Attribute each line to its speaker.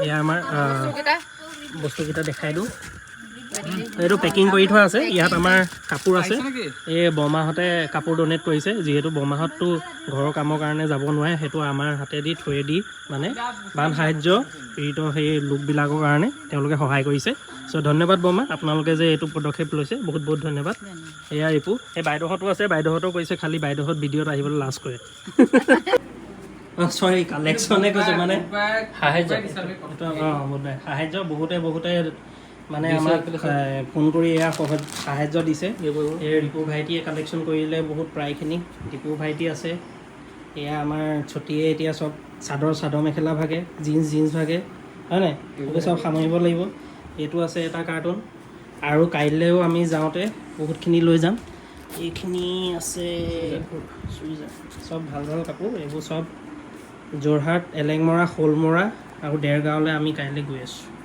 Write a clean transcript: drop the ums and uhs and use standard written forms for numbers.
Speaker 1: এয়া আমাৰ বস্তুকেইটা দেখাই দিওঁ এইটো পেকিং কৰি থোৱা আছে ইয়াত আমাৰ কাপোৰ আছে এই বৰমাহঁতে কাপোৰ ডনেট কৰিছে যিহেতু বৰমাহঁততো ঘৰৰ কামৰ কাৰণে যাব নোৱাৰে সেইটো আমাৰ হাতেদি থৈয়েদি মানে বান সাহাৰ্য পীড়িত সেই লোকবিলাকৰ কাৰণে তেওঁলোকে সহায় কৰিছে চ' ধন্যবাদ বৰমা আপোনালোকে যে এইটো পদক্ষেপ লৈছে বহুত বহুত ধন্যবাদ এয়া ৰিপু এই বাইদেউহঁতো আছে বাইদেউহঁতেও কৈছে খালি বাইদেউহঁত ভিডিঅ'ত আহিবলৈ লাজ কৰে চৰি কালেকশ্যনে কৈছে মানে সাহাৰ্য সাহাৰ্য বহুতে মানে আমাক ফোন কৰি এয়া সাহাৰ্য দিছে এই ৰিপু ভাইটিয়ে কালেকশ্যন কৰিলে বহুত প্ৰায়খিনি ৰিপু ভাইটি আছে এয়া আমাৰ ছটিয়ে এতিয়া চব চাদৰ মেখেলা ভাগে জিন্স ভাগে হয় নাই এইবোৰ চব সামৰিব লাগিব এইটো আছে এটা কাৰ্টুন আৰু কাইলৈও আমি যাওঁতে বহুতখিনি লৈ যাম এইখিনি আছে চুইজাৰ চব ভাল কাপোৰ এইবোৰ চব যোৰহাট এলেংমৰা শ'লমৰা আৰু দেৰগাঁৱলৈ আমি কাইলৈ গৈ আছোঁ